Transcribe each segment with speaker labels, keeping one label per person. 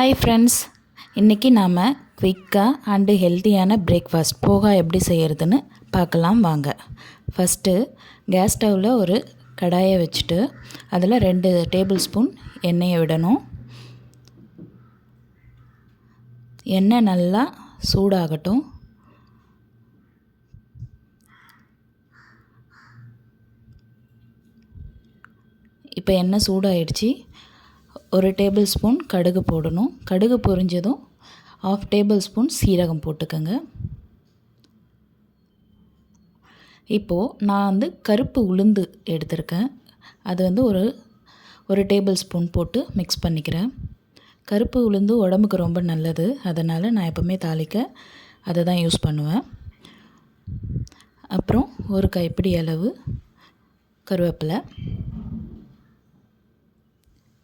Speaker 1: Hi friends, இன்றைக்கி நாம் குயிக்காக அண்டு ஹெல்த்தியான பிரேக்ஃபாஸ்ட் போகா எப்படி செய்கிறதுன்னு பார்க்கலாம் வாங்க. ஃபஸ்ட்டு கேஸ் ஸ்டவ்வில் ஒரு கடாயை வச்சுட்டு அதில் 2 டேபிள் ஸ்பூன் எண்ணெயை விடணும். எண்ணெய் நல்லா சூடாகட்டும். இப்போ எண்ணெய் சூடாகிடுச்சு. ஒரு டேபிள் ஸ்பூன் கடுகு போடணும். கடுகு பொரிஞ்சதும் 1/2 டேபிள் ஸ்பூன் சீரகம் போட்டுக்கோங்க. இப்போது நான் கருப்பு உளுந்து எடுத்திருக்கேன். அது ஒரு டேபிள் ஸ்பூன் போட்டு மிக்ஸ் பண்ணிக்கிறேன். கருப்பு உளுந்து உடம்புக்கு ரொம்ப நல்லது, அதனால் நான் எப்போவுமே தாளிக்க அதை தான் யூஸ் பண்ணுவேன். அப்புறம் ஒரு கைப்பிடி அளவு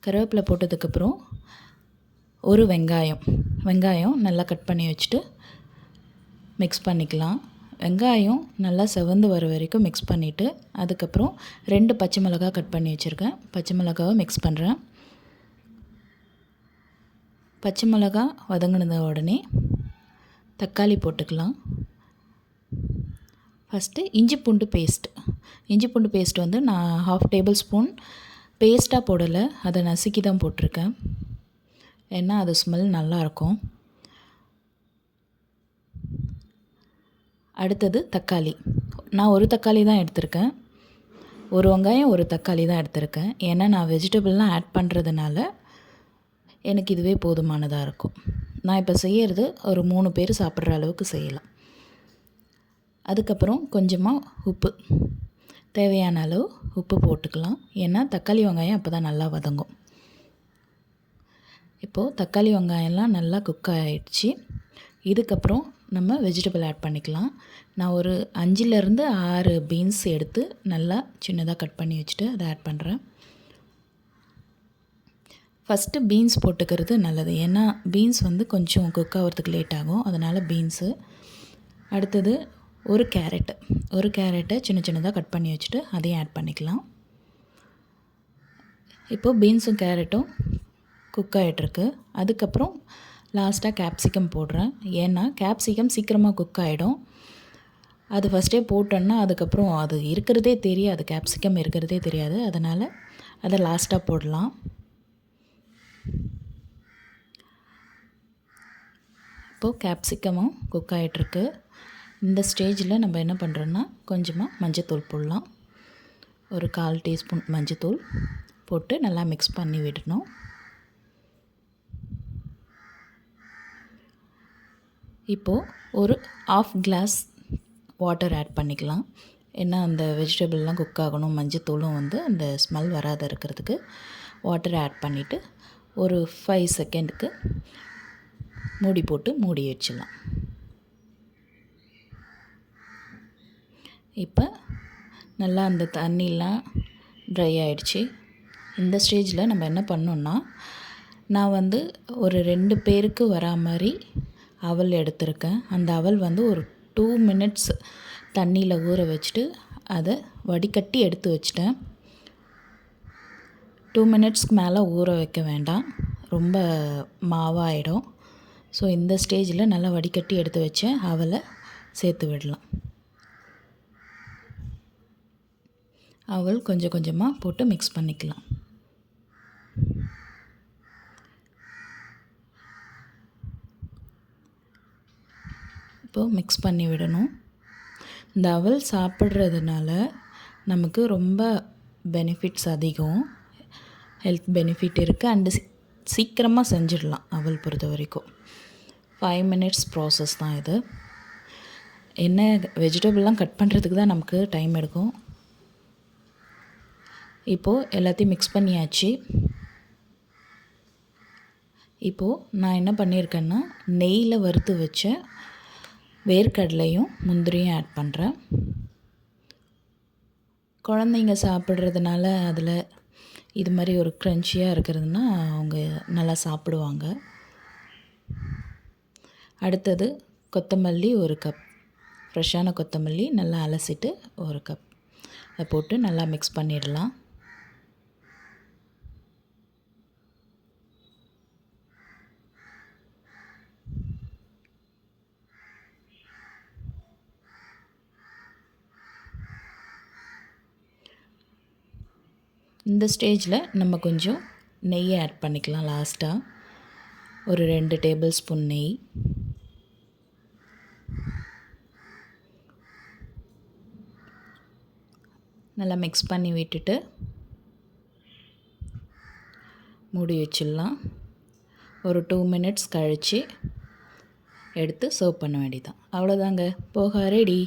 Speaker 1: கருவேப்பிலை போட்டதுக்கப்புறம் ஒரு வெங்காயம் நல்லா கட் பண்ணி வச்சுட்டு மிக்ஸ் பண்ணிக்கலாம். வெங்காயம் நல்லா செவந்து வர வரைக்கும் மிக்ஸ் பண்ணிவிட்டு அதுக்கப்புறம் 2 பச்சை மிளகாய் கட் பண்ணி வச்சுருக்கேன். பச்சை மிளகாவை மிக்ஸ் பண்ணுறேன். பச்சை மிளகாய் வதங்கினத உடனே தக்காளி போட்டுக்கலாம். ஃபஸ்ட்டு இஞ்சி பூண்டு பேஸ்ட் நான் 1/2 டேபிள் ஸ்பூன் பேஸ்ட்டாக போடலை, அதை நசுக்கி தான் போட்டிருக்கேன். ஏன்னா அது ஸ்மெல் நல்லாயிருக்கும். அடுத்தது தக்காளி. நான் ஒரு தக்காளி தான் எடுத்திருக்கேன். ஒரு வெங்காயம் ஒரு தக்காளி தான் எடுத்திருக்கேன். ஏன்னா நான் வெஜிடபிள்லாம் ஆட் பண்ணுறதுனால எனக்கு இதுவே போதுமானதாக இருக்கும். நான் இப்போ செய்கிறது ஒரு 3 பேர் சாப்பிட்ற அளவுக்கு செய்யலாம். அதுக்கப்புறம் கொஞ்சமாக உப்பு, தேவையான அளவு உப்பு போட்டுக்கலாம். ஏன்னா தக்காளி வெங்காயம் அப்போ தான் நல்லா வதங்கும். இப்போது தக்காளி வெங்காயம்லாம் நல்லா குக் ஆகிடுச்சு. இதுக்கப்புறம் நம்ம வெஜிடபிள் ஆட் பண்ணிக்கலாம். நான் ஒரு 5லேருந்து 6 பீன்ஸ் எடுத்து நல்லா சின்னதாக கட் பண்ணி வச்சுட்டு அதை ஆட் பண்ணுறேன். ஃபஸ்ட்டு பீன்ஸ் போட்டுக்கிறது நல்லது, ஏன்னா பீன்ஸ் கொஞ்சம் குக் ஆகிறதுக்கு லேட் ஆகும், அதனால் பீன்ஸு. அடுத்தது ஒரு கேரட்டை சின்ன சின்னதாக கட் பண்ணி வச்சுட்டு அதையும் ஆட் பண்ணிக்கலாம். இப்போது பீன்ஸும் கேரட்டும் குக் ஆகிட்ருக்கு. அதுக்கப்புறம் லாஸ்ட்டாக கேப்சிகம் போடுறேன். ஏன்னா கேப்சிகம் சீக்கிரமாக குக் ஆகிடும். அது ஃபஸ்ட்டே போட்டோன்னா அதுக்கப்புறம் அது இருக்கிறதே தெரியாது, கேப்சிகம் இருக்கிறதே தெரியாது. அதனால் அதை லாஸ்ட்டாக போடலாம். இப்போது கேப்சிகமும் குக் ஆகிட்ருக்கு. இந்த ஸ்டேஜில் நம்ம என்ன பண்ணுறோன்னா கொஞ்சமாக மஞ்சத்தூள் போடலாம். ஒரு 1/4 டீஸ்பூன் மஞ்சத்தூள் போட்டு நல்லா மிக்ஸ் பண்ணி விடணும். இப்போது ஒரு 1/2 கிளாஸ் வாட்டர் ஆட் பண்ணிக்கலாம். ஏன்னா அந்த வெஜிடபிள்லாம் குக் ஆகணும், மஞ்சத்தூளும் அந்த ஸ்மெல் வராத இருக்கிறதுக்கு வாட்டரை ஆட் பண்ணிவிட்டு ஒரு 5 செகண்டுக்கு மூடி போட்டு மூடி வச்சிடலாம். இப்போ நல்லா அந்த தண்ணிலாம் ட்ரை ஆகிடுச்சு. இந்த ஸ்டேஜில் நம்ம என்ன பண்ணோன்னா, நான் ஒரு 2 பேருக்கு வரா மாதிரி அவல் எடுத்திருக்கேன். அந்த அவல் ஒரு 2 மினிட்ஸ் தண்ணியில் ஊற வச்சுட்டு அதை வடிகட்டி எடுத்து வச்சிட்டேன். 2 மினிட்ஸ்க்கு மேலே ஊற வைக்க வேண்டாம், ரொம்ப மாவாயிடும். ஸோ இந்த ஸ்டேஜில் நல்லா வடிகட்டி எடுத்து வச்ச அவலை சேர்த்து விடலாம். அவல் கொஞ்சம் கொஞ்சமாக போட்டு மிக்ஸ் பண்ணிக்கலாம். இப்போது மிக்ஸ் பண்ணி விடணும். இந்த அவல் சாப்பிட்றதுனால நமக்கு ரொம்ப பெனிஃபிட்ஸ் அதிகம், ஹெல்த் பெனிஃபிட் இருக்குது. அண்டு சீக்கிரமாக செஞ்சிடலாம். அவல் பொறுத்த வரைக்கும் 5 மினிட்ஸ் ப்ராசஸ் தான் இது. என்ன வெஜிடபிள்லாம் கட் பண்ணுறதுக்கு தான் நமக்கு டைம் எடுக்கும். இப்போது எல்லாத்தையும் மிக்ஸ் பண்ணியாச்சு. இப்போது நான் என்ன பண்ணியிருக்கேன்னா நெய்யில் வறுத்து வச்ச வேர்க்கடலையும் முந்திரியும் ஆட் பண்ணுறேன். குழந்தைங்க சாப்பிட்றதுனால அதில் இது மாதிரி ஒரு க்ரன்ச்சியாக இருக்கிறதுனா அவங்க நல்லா சாப்பிடுவாங்க. அடுத்தது கொத்தமல்லி 1 கப், ஃப்ரெஷ்ஷான கொத்தமல்லி நல்லா அலசிட்டு 1 கப் அதை போட்டு நல்லா மிக்ஸ் பண்ணிடலாம். இந்த ஸ்டேஜில் நம்ம கொஞ்சம் நெய்யை ஆட் பண்ணிக்கலாம். லாஸ்ட்டாக ஒரு 2 டேபிள் ஸ்பூன் நெய். நல்லா மிக்ஸ் பண்ணி விட்டுட்டு மூடி வச்சிடலாம். ஒரு 2 மினிட்ஸ் கழித்து எடுத்து சர்வ் பண்ண வேண்டியதான். அவ்வளோதாங்க, போகா ரெடி.